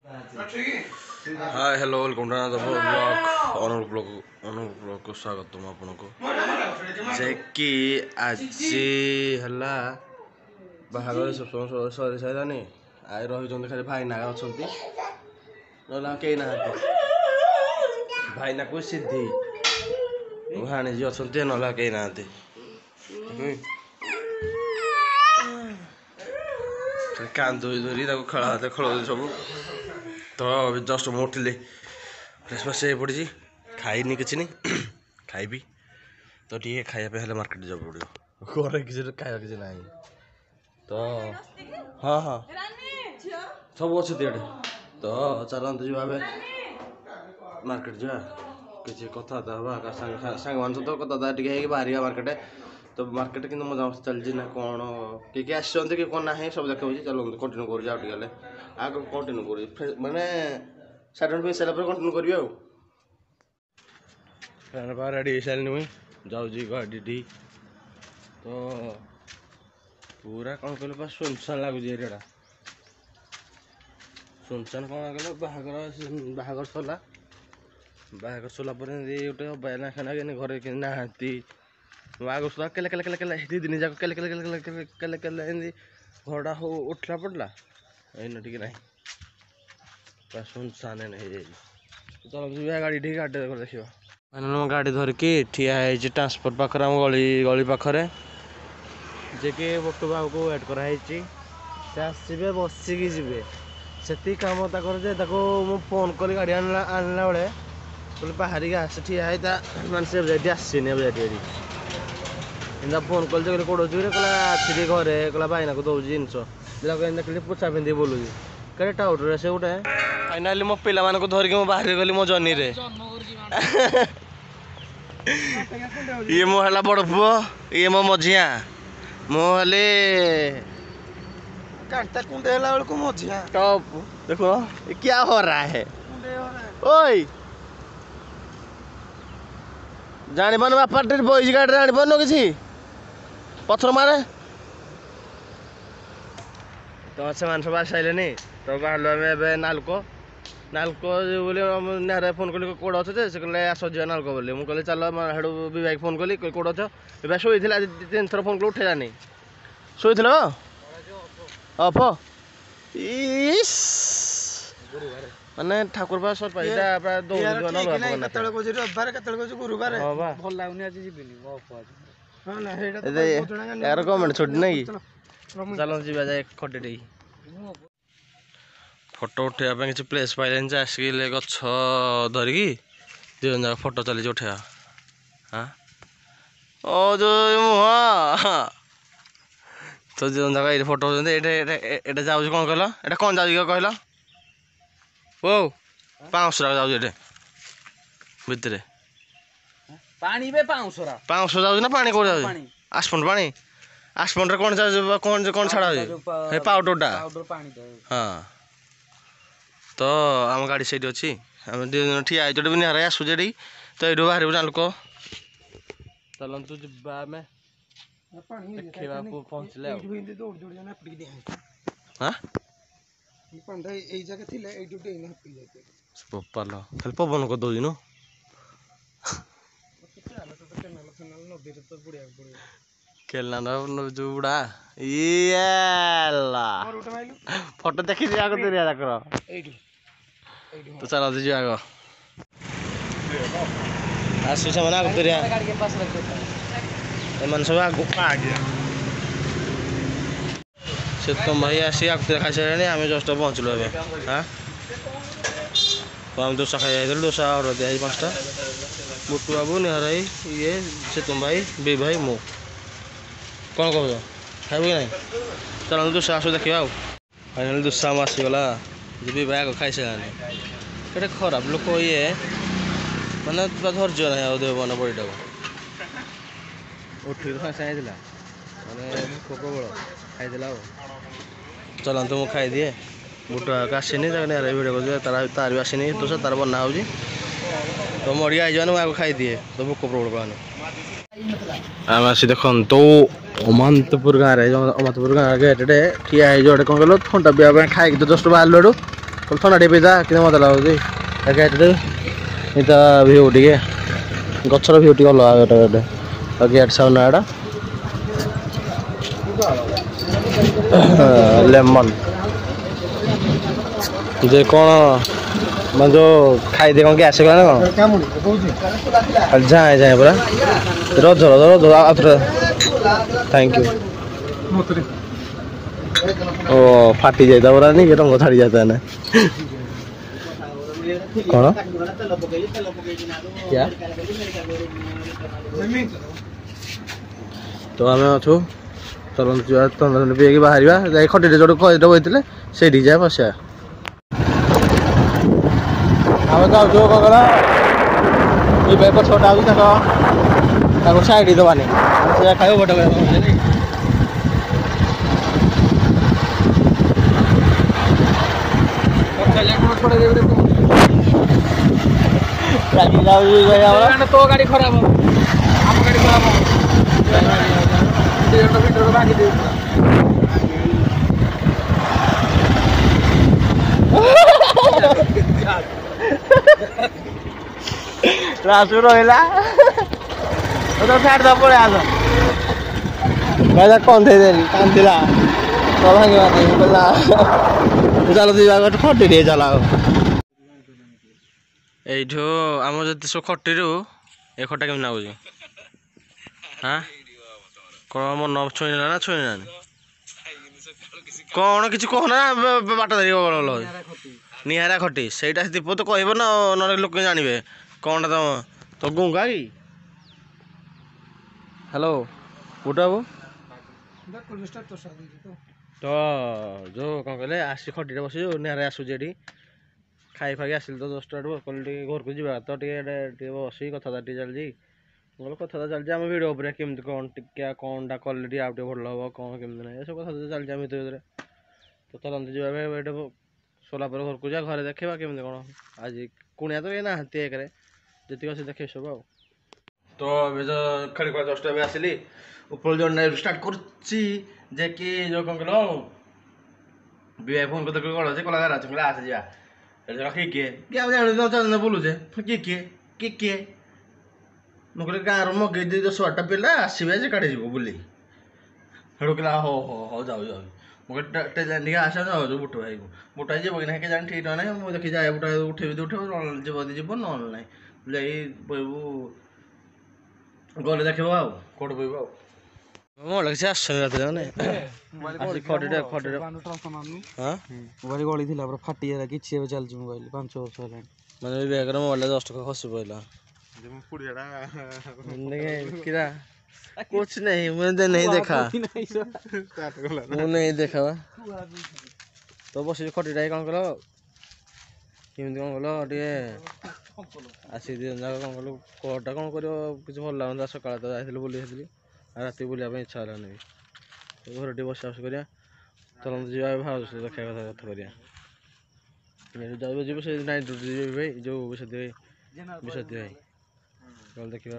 hi hello welcome to another blog Anup blog को स्वागत आपको जे कि आज हला बाहागर सरी सारानी आई रही खाली भाईना अच्छा ना कई ना भाईना को सिद्धि भाणीजी अच्छा ना कई ना कांदु धरी खेल खेल सब तो जस्ट मुझे उठिले फ्रेश फ्रेश पड़ी खाईनी किसी नहीं खाइबी तो टे खायापे हेल्ले मार्केट जा पड़ो घर किसी खाया किसी ना तो हाँ हाँ सब अच्छे दिए तो चलते जा मार्केट जा किसी कथा सांग मान सहित कथा टे बाहर मार्केट तो मार्केट कि मजा मस्त चलती ना कौन किए आसते कि कौन ना सब देखा चलते कंटिन्यू कर आग कंटिन्यू कर माने साढ़े पे सारा कंटिन्यू करी रेडी हो सारे मुई जाऊँगी गाड़ी तो पूरा कौन कह सुनसान लगुच एरिया सुनसान कौन कह बाहागर सरला बाहागर सरला गोटे बयाना खाना घरे कि ना आगे सुधा केले केले केले केले दी दिन जाक केले केले केले केले केले केले एमती घरटा हो उठला पड़ला एन टे ना सुनसान चलो गाड़ी ठीक गाड़ी देखिए मैंने गाड़ी धरिकी ठिया है ट्रांसपोर्ट पाखे आम गली गली पाखे जे कि बटू बाबू को वेट कराई से आसवे बसिकी जी से कम जे मु फोन कली गाड़ी आनला बेले बोले बाहर के आस ठिया है मान से आसनी इतना फोन कल कौट कहला घरे कहला भाईना को दौर जिनस देखिए पोछा पिंधि बोलूँ कहे टाउटर से गोटे फाइनाली मो पिला मानक धरिकी मो बाहर गली मो जनी रे ये मो है बड़ पुओ ये मो मझिया मो हेले कुंडे बेलू मझिया टॉप देखो क्या हो रहा है ओई जानी पान बापा बईज गाड़ी जानी पान किसी पथर मारे तो से मान सब आस सारे तो बाहर आम नालको नालको बोले नारे फोन कली कौट अच्छे से कहले आस जा नालको बोले मुझे कहली चल हेडू विवाह फोन कली कौट अच्छ विवाह शोई आज 3 थर फोन कल उठेलानी शोई अफ इस माने ठाकुर पास सर पाइदा प्राय गुरुवार भल लागुनी आज यार गवर्नमेंट छुट्टी नहीं चलो जी जाए खटे फोटो उठेवा किसी प्लेस पाइले आसिक गछ धरिकी दिन जाक फोटो चली उठेवा हाँ ओ जो मुह तो दिन जाक ये फोटो ये जाऊँ कौन कहल ये कौन जाऊँ कहल ओ 500 जाऊँ ये भितर पानी बे 500 जाऊँ ना पानी कौन जाऊँ आसपन पानी आसपन कौन कौन कौन छाड़ा है पाउडरटा हाँ तो आम गाड़ी से अच्छी आम ठिया है भी निहार आसूचे तो ये बाहर लोक चलतु जामें पहुँचले हाँ खाली पवन कर दौर नु खेलना जो बुढ़ा फोटो देखी तो चल जी आग आसु से आग सब आगे से तुम भाई आसी आग खाई सारे आम जस्ट पहुँचलु हाँ तो आम दोसा खाई जाइल दोसा अर्डर दिया 5टा बुटू बाबू निहार भाई ये से तुम भाई बी भाई मु कौन कह खाइब कि ना चल दोसा आसु देखा फाइनाली दोसा आम आसीगला जी भाई आग खाई सारे कटे खराब लोक ये मैंने धैर्य ना देव बन बड़ीटा उठिक सागे सागे मैंने भोक प्रबल खाईदेला चलते मुझे खाईदिए बुट आसनी भिडियो तार भी आसनी दोसा तार बना हो तो मरिया आई जाने आगे खाईदिए तो भोक प्रबल कहने आम आसी देख तो अमांतपुर गाँव अमांतपुर गाँव गेटे ठिया है कौन कह थंडा पिया खाई तो जस्ट बाहर ଥଣ୍ଡା ଟିକେ ପିଇଦା କେତେ ମଜା ଲାଗୁଛି ଏଇଟା ଭିଉ ଟିକେ ଗଛର ଭିଉ ଟିକେ ଅଲଗା ଗୋଟେ ଗୋଟେ ଆଉ ଗେଟ୍ ସାଉଣ୍ଡ ଏଇଟା ଲେମନ୍ ଯେ କ'ଣ ମାନେ ଯେଉଁ ଖାଇଦେ କ'ଣ ଗ୍ୟାସ୍ ହେଇଗଲା ନା କ'ଣ ଯାଏ ଯାଏ ପୁରା ରଜ ଆଉଥରେ ଥ୍ୟାଙ୍କ ୟୁ ଓ ଫାଟି ଯାଇତା ପୁରା ନି ରଙ୍ଗ ଛାଡ଼ି ଯାଇତା ନା କ'ଣ ତ ଆମେ ଅଛୁ ତରନ୍ତ ଯିବା ତରନ୍ତ ପିଇକି ବାହାରିବା ଯାଇ ଖଟିରେ ଯୋଉଠି କହିଟା ବସିଥିଲେ ସେଇଠିକି ଯାଇ ବସିବା ଆମେ ଯାଉଛୁ କ'ଣ କଲା ଏବେ ପଛଟା ଆଉଛି ତାକୁ ସାଇଡ୍ ଦେବାନି ସେ ଖାଇବ ବଟ ରାଗି ଯାଉଛି ତୋ ଗାଡ଼ି ଖରାପ ଆମ ଗାଡ଼ି ଖରାପ ଭିତରେ ଭାଙ୍ଗି ଦେଉଛି ରାସୁ ରହିଲା ଛାଡ଼ିଦବ ପଳେଇ ଆସ ଭାଇଟା କନ୍ଥେଇଦେଲି କାନ୍ଦିଲା ତ ଭାଙ୍ଗିବା କହିଲା ଚାଲ ଯିବା ଗୋଟେ ଖଟି ଟିକେ ଚାଲ ଆଉ এইঠু আমার যদি সব খটিরু এ খটা কেমন লাগুছে হ্যাঁ কোন মন ছুঁই না ছুঁই না কোন কিছু কহ না বাটা ধরি নিহারা খটি সেইটা দীপ তো কহব না নলে লোক জানিবে কোনটা তম তো গুঙ্গা কি হ্যালো কোটা বাবু তো যে কଣ କହିଲେ ଆସି ଖଟିରେ ବସି ନିହାରେ ଆସୁଛି ଏଠି ଖାଇ ଖାଇକି ଆସିଲି ତ 10ଟା ଆଡ଼ୁ କହିଲି ଟିକେ ଘରକୁ ଯିବା ତ ଟିକେ ବସିକି କଥାବାର୍ତ୍ତା ଟିକେ ଚାଲିଛି କହିଲେ କଥାବାର୍ତ୍ତା ଚାଲିଛି ଆମ ଭିଡ଼ିଓ ଉପରେ କେମିତି କ'ଣ ଟିକେ କ'ଣଟା କଲେ ଟିକେ ଆଉ ଟିକେ ଭଲ ହେବ କ'ଣ କେମିତି ନାହିଁ ଏସବୁ କଥାବାର୍ତ୍ତା ଚାଲିଛି ଆମ ଭିତରେ ତ ଚାଲନ୍ତୁ ଯିବା ଏଇଟା ସରିଲା ପରେ ଘରକୁ ଯିବା ଘରେ ଦେଖିବା କେମିତି କ'ଣ ଆଜି କୁଣିଆ ତ କେହି ନାହାନ୍ତି ଏକରେ ଯେତିକି ଅଛି ଦେଖିବେ ସବୁ ଆଉ ତ ଏବେ ତ ଖେଳି ଖେଳି 10ଟା ଏବେ ଆସିଲି ଉପର ଜଣେ ଷ୍ଟାର୍ଟ କରୁଛି ଯେ କି ଯେଉଁ କ'ଣ କହିଲ ବିବାହ ଫୋନ୍ କରିତେ କ'ଣ ଅଛି କଳାକାର ଅଛି କହିଲେ ଆସେ ଯିବା କିଏ ଆଉ ଜାଣୁଛ ବୁଲୁଛେ କିଏ ମୁଁ କହିଲି ଗାଁରୁ ମଗେଇ ଦେଇ 10-12ଟା ପିଲା ଆସିବେ ଯେ କାଢ଼ି ଯିବ ବୁଲି ସେଠୁ କହିଲା ହଉ ଯାଉ ମୁଁ କହିଲି ଟିକେ ଆସେ ଯାଉଛୁ ବୁଟ ଭାଇକୁ ବୁଟ ଭାଇ ଯିବ କି ନାହିଁ କେଜାଣି ଠିକ୍ ନାହିଁ ମୁଁ ଦେଖି ଯାଏ ବୁଟ ଭାଇ ଉଠେଇବି ଉଠେଇବ ଯିବ ଯଦି ଯିବ ନହେଲେ ନାହିଁ ଯାଇ ବହିବୁ ଗଲେ ଦେଖିବ ଆଉ କୋଉଠି ବହିବ ଆଉ ମୋ ଲାଗିଛି ଆସୁନି ରାତିରେ ମାନେ ମୋବାଇଲ ଗଳି ଥିଲା ପୁରା ଫାଟିଗଲା କିଛି ଏବେ ଚାଲିଛି ମୋବାଇଲ 5 ବର୍ଷ ହେଲାଣି ମାନେ ବ୍ୟାଗରେ ମୋବାଇଲଟା 10 ଟଙ୍କା ଖସି ପଡ଼ିଲା किरा कुछ नहीं मुझे नहीं देखा ମୁଁ नहीं देखा ତ ବସିଛି ଖଟିଟା କ'ଣ କଲ କେମିତି କ'ଣ କଲ ଟିକେ ଆସିକି ଦୁଇ ଜଣ ଯାକ କ'ଣ କଲୁ କୋଟା କ'ଣ କରିବ କିଛି ଭଲ ଲାଗୁନି ସକାଳେ ତ ଯାଇଥିଲି ବୁଲି ଯାଇଥିଲି ଆଉ ରାତି ବୁଲିବା ପାଇଁ ଇଚ୍ଛା ହେଲାନି ବି ଘରେ ଟିକେ ବସା ବସି କରିବା ତରନ୍ତ ଯିବା ଭାବୁଛୁ ଦେଖିବା କଥା କରିବା ଯିବୁ ସେ ନାଇଟ୍ ଡ୍ୟୁଟି ଯିବି ଭାଇ ଯେଉଁ ବିଶ୍ୱଜିତ ଭାଇ ଦେଖିବା